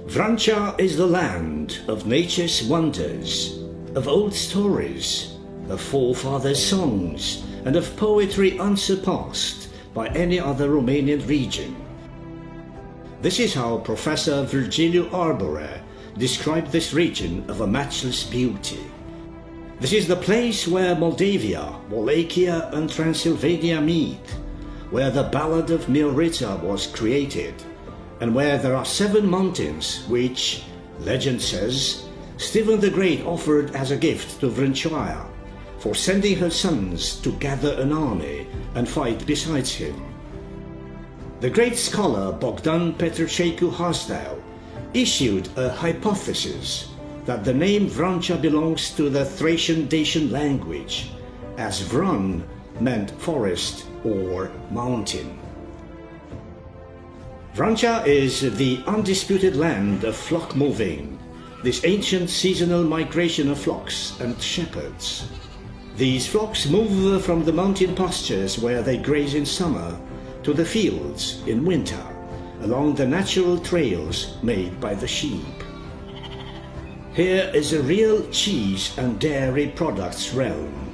Vrancea is the land of nature's wonders, of old stories, of forefathers' songs, and of poetry unsurpassed by any other Romanian region. This is how Professor Virgiliu Arbore described this region of a matchless beauty. This is the place where Moldavia, Wallachia, and Transilvania meet, where the ballad of Miorița was created, and where there are 7 mountains which, legend says, Stephen the Great offered as a gift to Vrâncioaia for sending her sons to gather an army and fight besides him. The great scholar Bogdan Petrececu Hasdeu issued a hypothesis that the name Vrancea belongs to the Thracian-Dacian language, as Vran meant forest or mountain. Vrancea is the undisputed land of flock moving, this ancient seasonal migration of flocks and shepherds. These flocks move from the mountain pastures where they graze in summer to the fields in winter, along the natural trails made by the sheep. Here is a real cheese and dairy products realm.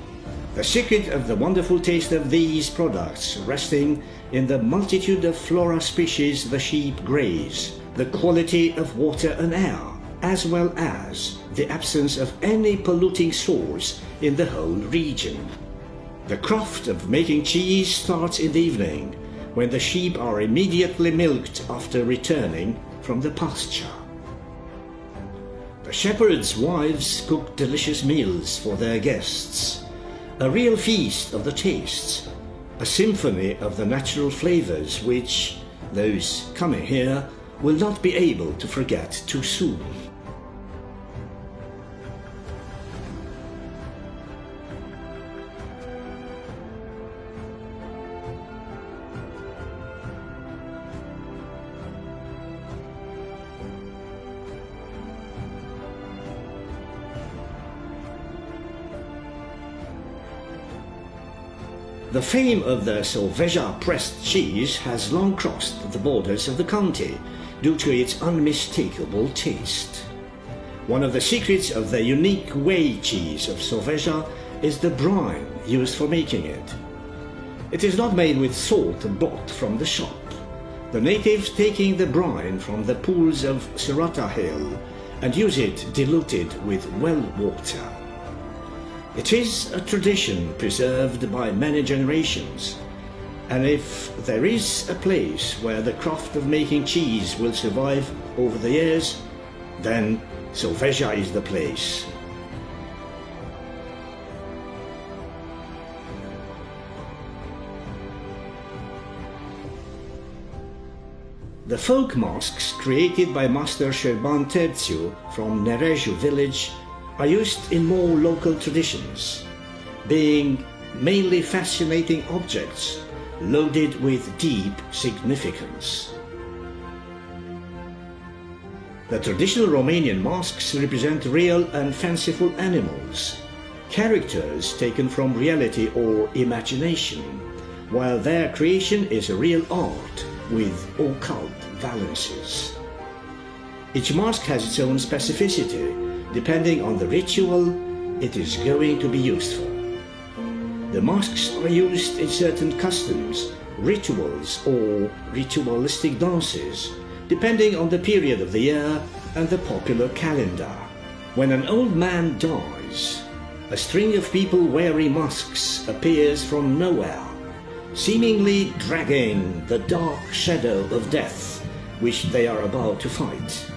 The secret of the wonderful taste of these products resting in the multitude of flora species the sheep graze, the quality of water and air, as well as the absence of any polluting source in the whole region. The craft of making cheese starts in the evening, when the sheep are immediately milked after returning from the pasture. The shepherds' wives cook delicious meals for their guests, a real feast of the tastes, a symphony of the natural flavors which those coming here will not be able to forget too soon. The fame of the Solveja pressed cheese has long crossed the borders of the county due to its unmistakable taste. One of the secrets of the unique whey cheese of Solveja is the brine used for making it. It is not made with salt bought from the shop, the natives taking the brine from the pools of Sirata Hill and use it diluted with well water. It is a tradition preserved by many generations, and if there is a place where the craft of making cheese will survive over the years, then Solveja is the place. The folk masks created by Master Șerban Terțiu from Nereju village are used in more local traditions, being mainly fascinating objects loaded with deep significance. The traditional Romanian masks represent real and fanciful animals, characters taken from reality or imagination, while their creation is a real art with occult valences. Each mask has its own specificity, depending on the ritual it is going to be used for. The masks are used in certain customs, rituals, or ritualistic dances, depending on the period of the year and the popular calendar. When an old man dies, a string of people wearing masks appears from nowhere, seemingly dragging the dark shadow of death which they are about to fight.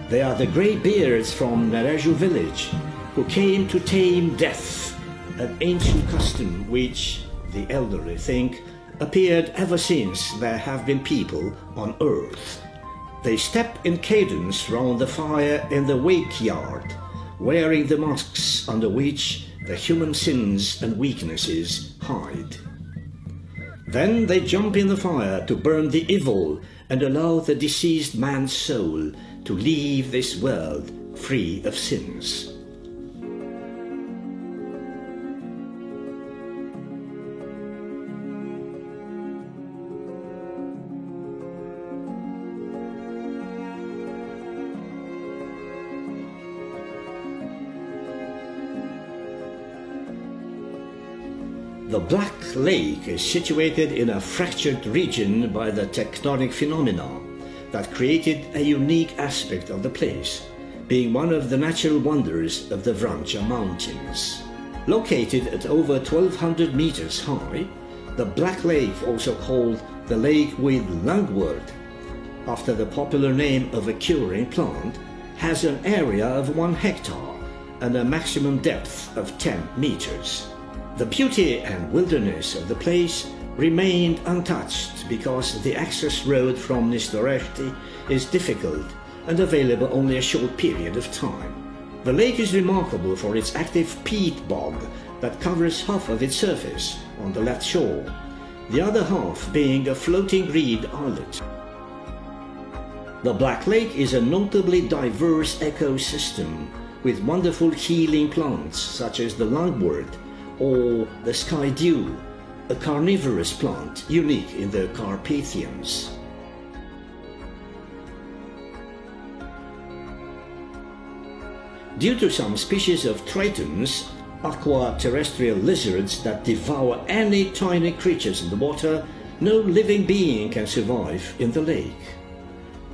They are the grey beards from Nereju village who came to tame death, an ancient custom which, the elderly think, appeared ever since there have been people on earth. They step in cadence round the fire in the wake yard, wearing the masks under which the human sins and weaknesses hide. Then they jump in the fire to burn the evil and allow the deceased man's soul to leave this world free of sins. The Black Lake is situated in a fractured region by the tectonic phenomena that created a unique aspect of the place, being one of the natural wonders of the Vrancea Mountains. Located at over 1200 meters high, the Black Lake, also called the Lake with Lungwort, after the popular name of a curing plant, has an area of 1 hectare and a maximum depth of 10 meters. The beauty and wilderness of the place remained untouched because the access road from Nistoreshti is difficult and available only a short period of time. The lake is remarkable for its active peat bog that covers half of its surface on the left shore, the other half being a floating reed islet. The Black Lake is a notably diverse ecosystem with wonderful healing plants such as the lungwort or the sky dew, a carnivorous plant unique in the Carpathians. Due to some species of tritons, aqua-terrestrial lizards that devour any tiny creatures in the water, no living being can survive in the lake.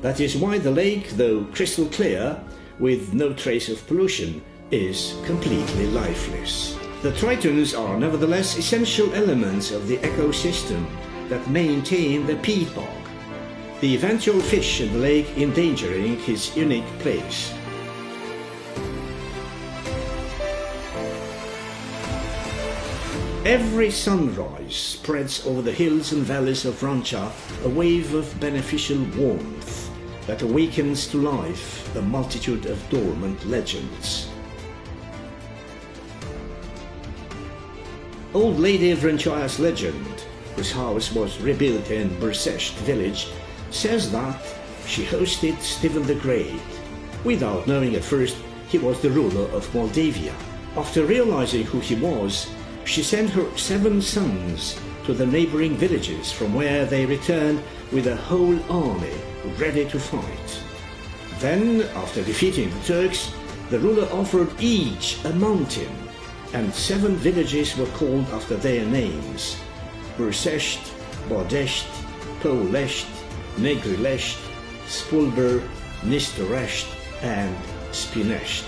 That is why the lake, though crystal clear, with no trace of pollution, is completely lifeless. The tritons are nevertheless essential elements of the ecosystem that maintain the peat bog, the eventual fish in the lake endangering his unique place. Every sunrise spreads over the hills and valleys of Vrancea a wave of beneficial warmth that awakens to life a multitude of dormant legends. Old Lady Vrâncioaia's legend, whose house was rebuilt in Bârșești village, says that she hosted Stephen the Great, without knowing at first he was the ruler of Moldavia. After realizing who he was, she sent her 7 sons to the neighboring villages, from where they returned with a whole army ready to fight. Then, after defeating the Turks, the ruler offered each a mountain, and 7 villages were called after their names: Bârșești, Bodești, Păulești, Negrilești, Spulber, Nistorești, and Spinești.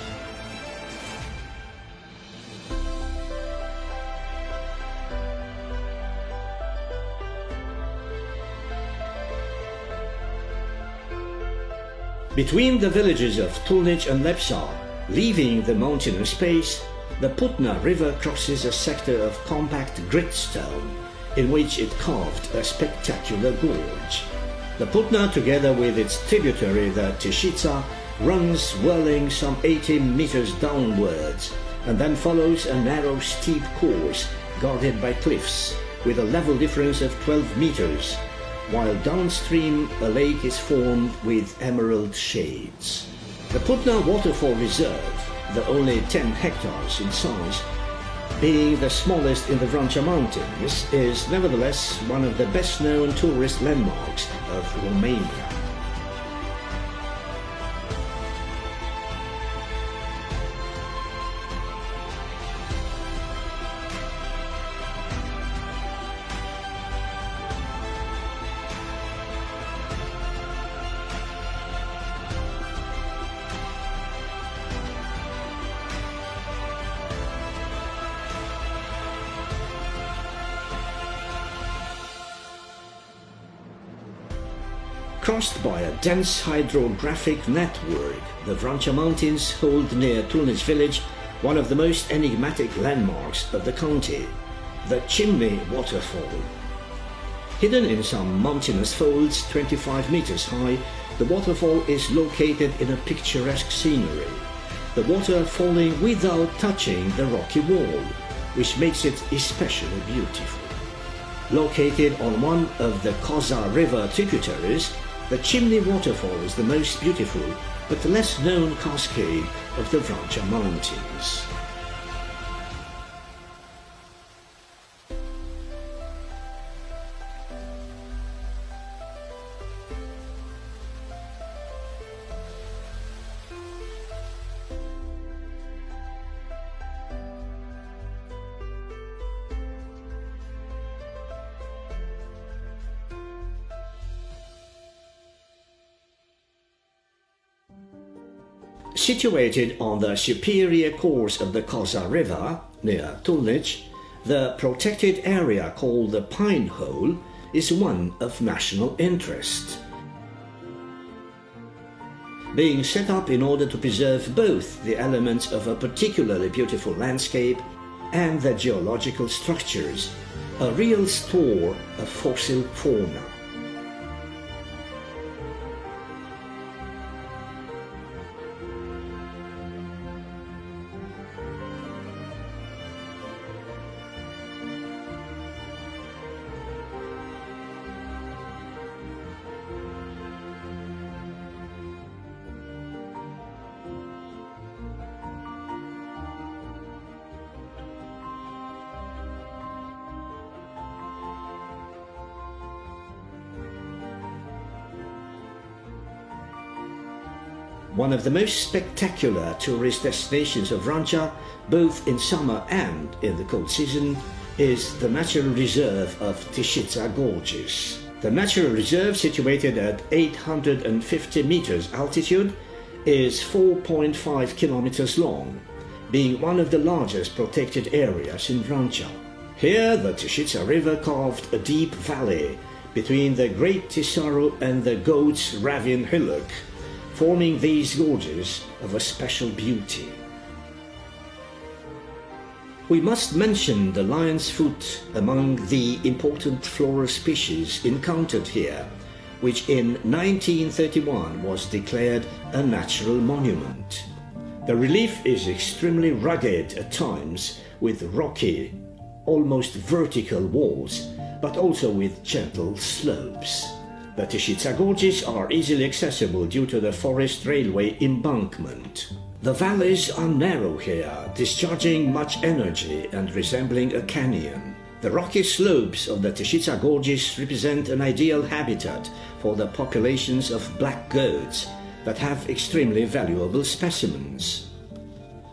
Between the villages of Tulnici and Lepsa, leaving the mountainous space, the Putna River crosses a sector of compact gritstone in which it carved a spectacular gorge. The Putna, together with its tributary the Tishița, runs swirling some 18 meters downwards and then follows a narrow steep course guarded by cliffs with a level difference of 12 meters, while downstream a lake is formed with emerald shades. The Putna Waterfall Reserve, though only 10 hectares in size, being the smallest in the Vrancea Mountains, is nevertheless one of the best-known tourist landmarks of Romania. Crossed by a dense hydrographic network, the Vrancea Mountains hold near Tulnici village one of the most enigmatic landmarks of the county, the Chimney Waterfall. Hidden in some mountainous folds 25 meters high, the waterfall is located in a picturesque scenery, the water falling without touching the rocky wall, which makes it especially beautiful. Located on one of the Koza River tributaries, the Chimney Waterfall is the most beautiful but less known cascade of the Vrancea Mountains. Situated on the superior course of the Koza River, near Tulnich, the protected area called the Pine Hole is one of national interest, being set up in order to preserve both the elements of a particularly beautiful landscape and the geological structures, a real store of fossil fauna. One of the most spectacular tourist destinations of Vrancea, both in summer and in the cold season, is the natural reserve of Tishița Gorges. The natural reserve, situated at 850 meters altitude, is 4.5 kilometers long, being one of the largest protected areas in Vrancea. Here the Tishița River carved a deep valley between the Great Tisaru and the Goat's Ravine Hillock, forming these gorges of a special beauty. We must mention the lion's foot among the important floral species encountered here, which in 1931 was declared a natural monument. The relief is extremely rugged at times, with rocky, almost vertical walls, but also with gentle slopes. The Tishița Gorges are easily accessible due to the forest railway embankment. The valleys are narrow here, discharging much energy and resembling a canyon. The rocky slopes of the Tishița Gorges represent an ideal habitat for the populations of black goats that have extremely valuable specimens.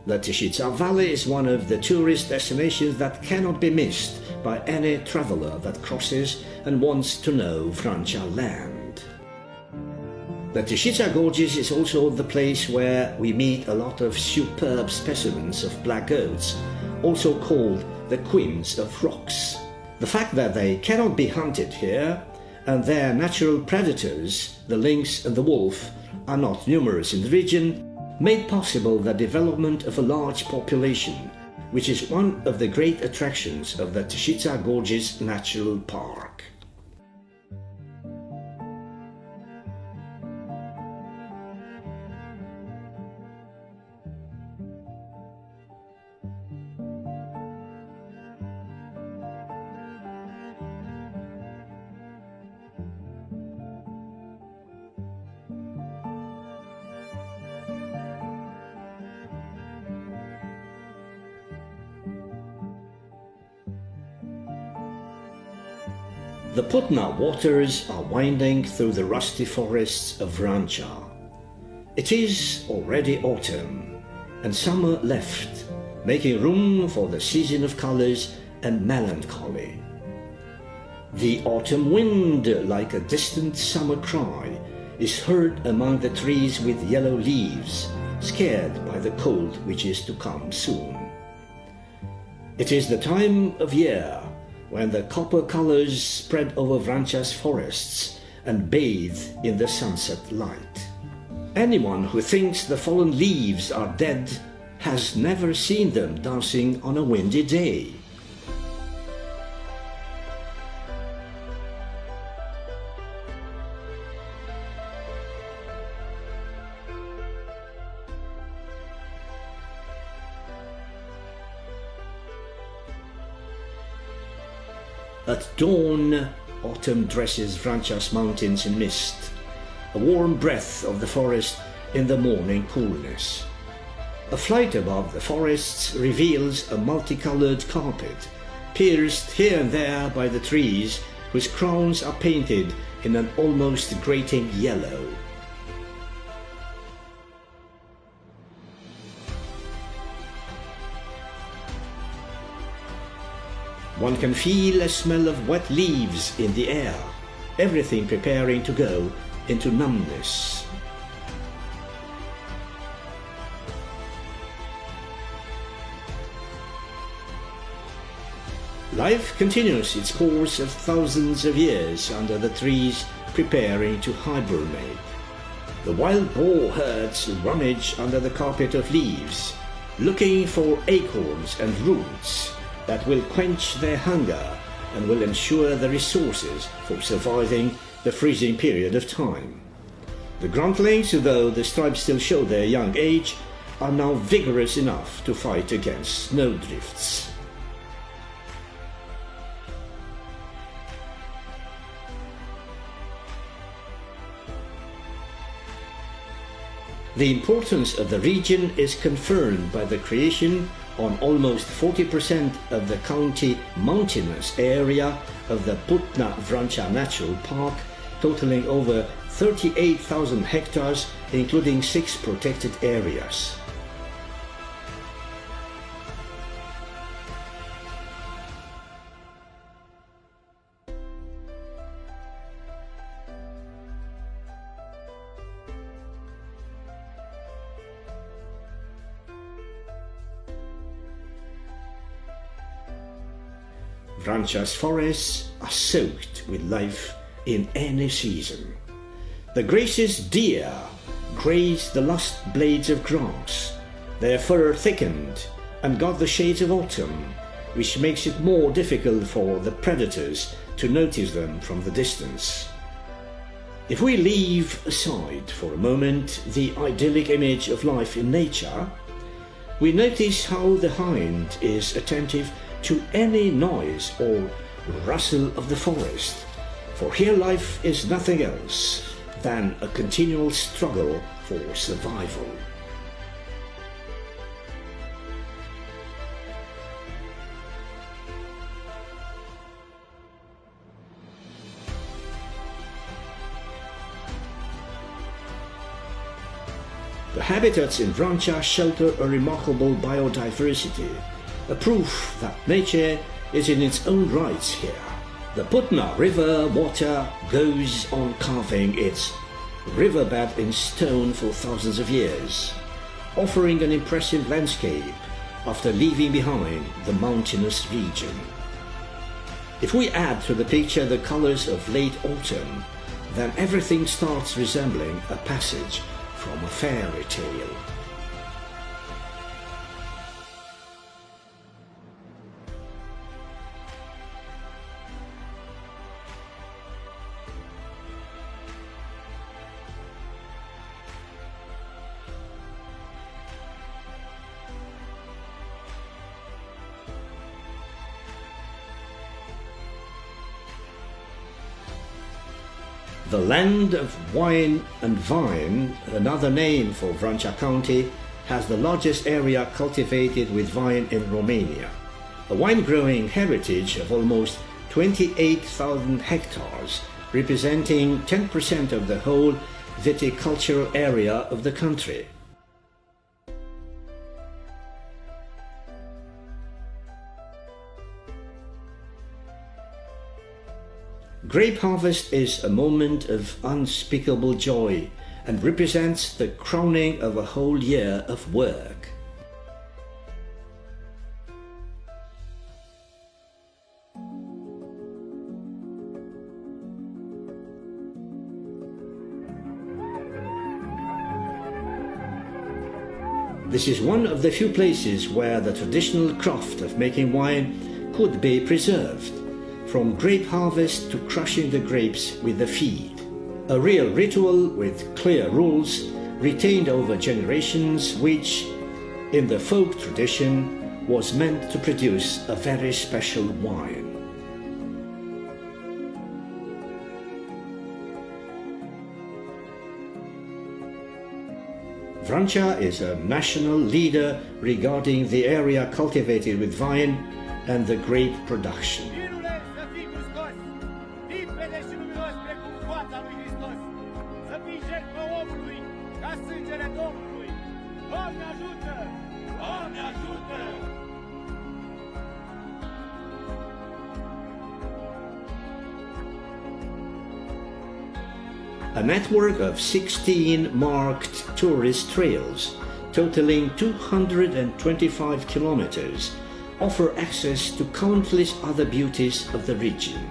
The Tishița Valley is one of the tourist destinations that cannot be missed by any traveler that crosses and wants to know Vrancea land. The Tishița Gorges is also the place where we meet a lot of superb specimens of black goats, also called the queens of rocks. The fact that they cannot be hunted here, and their natural predators, the lynx and the wolf, are not numerous in the region, made possible the development of a large population, which is one of the great attractions of the Tishița Gorges Natural Park. The Putna waters are winding through the rusty forests of Vrancea. It is already autumn, and summer left, making room for the season of colors and melancholy. The autumn wind, like a distant summer cry, is heard among the trees with yellow leaves, scared by the cold which is to come soon. It is the time of year when the copper colors spread over Vrancea's forests and bathe in the sunset light. Anyone who thinks the fallen leaves are dead has never seen them dancing on a windy day. At dawn, autumn dresses Vrancea's mountains in mist, a warm breath of the forest in the morning coolness. A flight above the forests reveals a multicolored carpet, pierced here and there by the trees whose crowns are painted in an almost grating yellow. One can feel a smell of wet leaves in the air, everything preparing to go into numbness. Life continues its course of thousands of years under the trees preparing to hibernate. The wild boar herds rummage under the carpet of leaves, looking for acorns and roots that will quench their hunger and will ensure the resources for surviving the freezing period of time. The gruntlings, though the stripes still show their young age, are now vigorous enough to fight against snowdrifts. The importance of the region is confirmed by the creation on almost 40% of the county mountainous area of the Vrancea Natural Park, totaling over 38,000 hectares, including 6 protected areas. Vrancea's forests are soaked with life in any season. The gracious deer graze the last blades of grass. Their fur thickened and got the shades of autumn, which makes it more difficult for the predators to notice them from the distance. If we leave aside for a moment the idyllic image of life in nature, we notice how the hind is attentive to any noise or rustle of the forest, for here life is nothing else than a continual struggle for survival. The habitats in Vrancea shelter a remarkable biodiversity, a proof that nature is in its own rights here. The Putna River water goes on carving its riverbed in stone for thousands of years, offering an impressive landscape after leaving behind the mountainous region. If we add to the picture the colors of late autumn, then everything starts resembling a passage from a fairy tale. The land of wine and vine, another name for Vrancea County, has the largest area cultivated with vine in Romania. A wine-growing heritage of almost 28,000 hectares, representing 10% of the whole viticultural area of the country. Grape harvest is a moment of unspeakable joy and represents the crowning of a whole year of work. This is one of the few places where the traditional craft of making wine could be preserved, from grape harvest to crushing the grapes with the feed. A real ritual with clear rules retained over generations which, in the folk tradition, was meant to produce a very special wine. Vrancea is a national leader regarding the area cultivated with vine and the grape production. A network of 16 marked tourist trails, totaling 225 kilometers, offer access to countless other beauties of the region.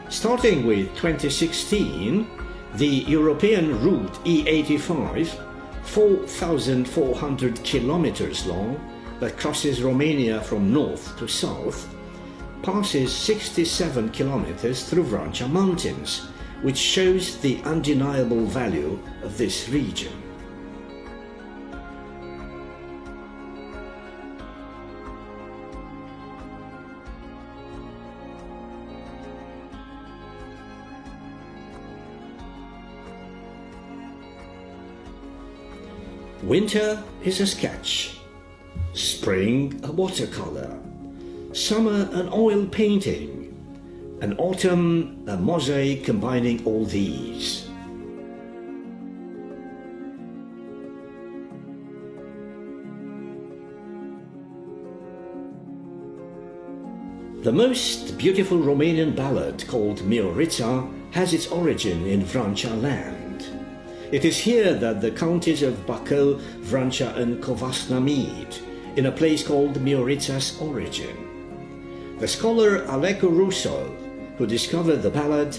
Starting with 2016, the European route E85, 4,400 kilometers long, that crosses Romania from north to south, passes 67 kilometers through Vrancea mountains, which shows the undeniable value of this region. Winter is a sketch, spring a watercolor, summer an oil painting, and autumn a mosaic combining all these. The most beautiful Romanian ballad, called Miorița, has its origin in Vrancea land. It is here that the counties of Bacău, Vrancea and Covasna meet, in a place called Miorița's origin. The scholar Alecu Russo, who discovered the ballad,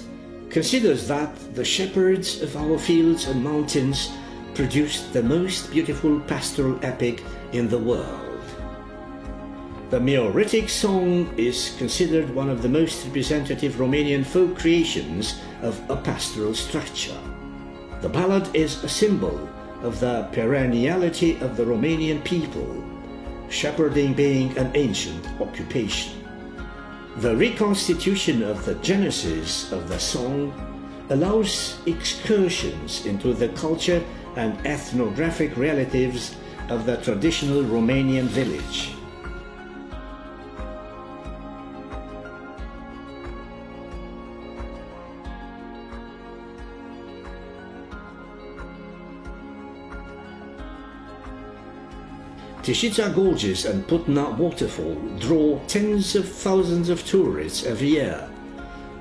considers that the shepherds of our fields and mountains produced the most beautiful pastoral epic in the world. The Mioritic song is considered one of the most representative Romanian folk creations of a pastoral structure. The ballad is a symbol of the perenniality of the Romanian people, shepherding being an ancient occupation. The reconstitution of the genesis of the song allows excursions into the culture and ethnographic relatives of the traditional Romanian village. Tâșița Gorges and Putna waterfall draw tens of thousands of tourists every year,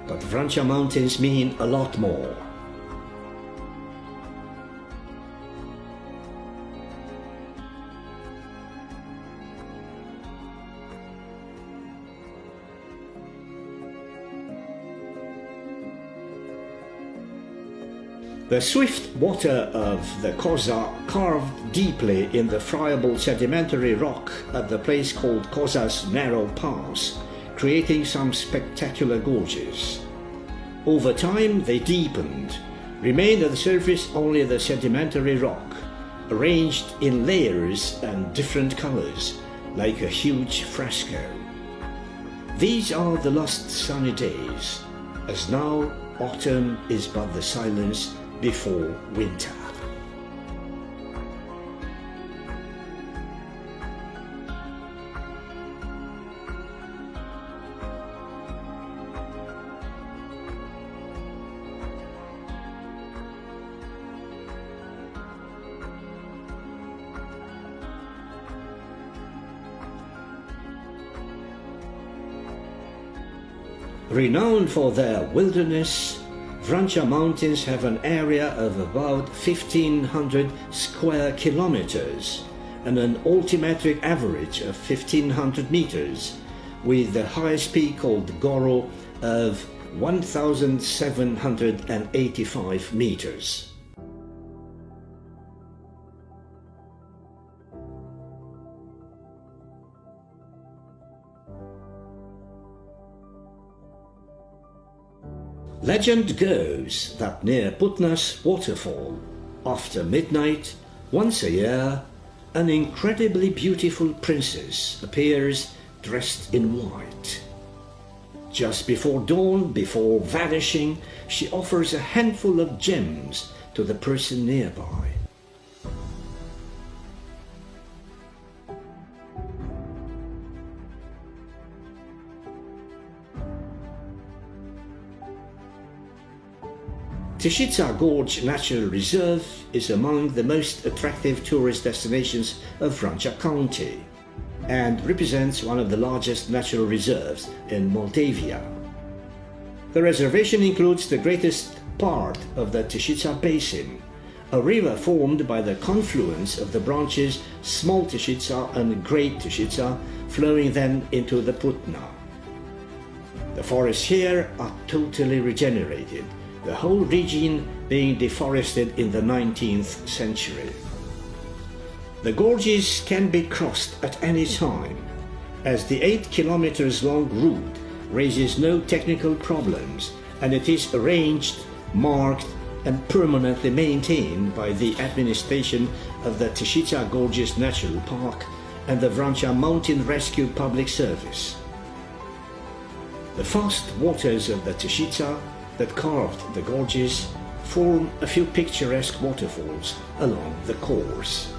but Vrancea mountains mean a lot more. The swift water of the Coza carved deeply in the friable sedimentary rock at the place called Coza's Narrow Pass, creating some spectacular gorges. Over time they deepened, remained at the surface only the sedimentary rock, arranged in layers and different colors, like a huge fresco. These are the lost sunny days, as now autumn is but the silence before winter. Renowned for their wilderness, Vrancea mountains have an area of about 1,500 square kilometers and an altimetric average of 1,500 meters, with the highest peak called Goro of 1,785 meters. Legend goes that near Putna's waterfall, after midnight, once a year, an incredibly beautiful princess appears dressed in white. Just before dawn, before vanishing, she offers a handful of gems to the person nearby. Tâșița Gorge Natural Reserve is among the most attractive tourist destinations of Vrancea County and represents one of the largest natural reserves in Moldova. The reservation includes the greatest part of the Tâșița Basin, a river formed by the confluence of the branches Small Tâșița and Great Tâșița, flowing then into the Putna. The forests here are totally regenerated, the whole region being deforested in the 19th century. The gorges can be crossed at any time, as the 8 kilometers long route raises no technical problems, and it is arranged, marked and permanently maintained by the administration of the Ţara Gorges Natural Park and the Vrancea Mountain Rescue Public Service. The fast waters of the Ţara that carved the gorges form a few picturesque waterfalls along the course.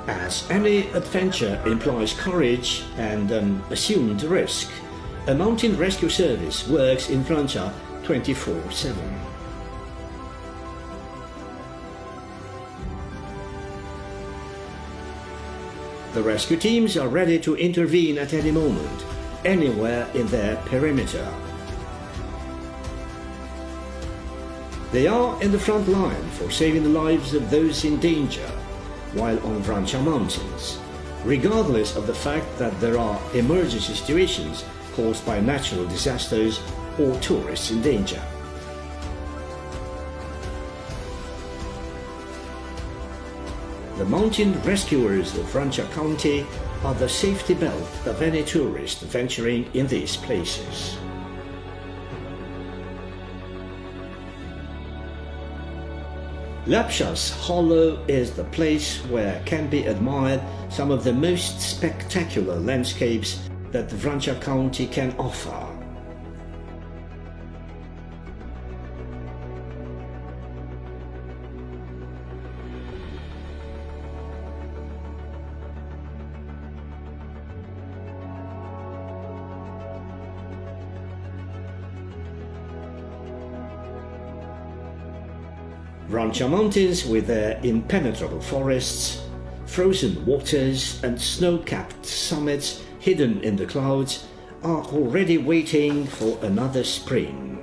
As any adventure implies courage and an assumed risk, a mountain rescue service works in Vrancea 24/7. The rescue teams are ready to intervene at any moment, anywhere in their perimeter. They are in the front line for saving the lives of those in danger while on Vrancea mountains, regardless of the fact that there are emergency situations caused by natural disasters or tourists in danger. The mountain rescuers of Vrancea County are the safety belt of any tourist venturing in these places. Lapșa's Hollow is the place where can be admired some of the most spectacular landscapes that Vrancea County can offer. Vrancea Mountains, with their impenetrable forests, frozen waters and snow-capped summits hidden in the clouds, are already waiting for another spring.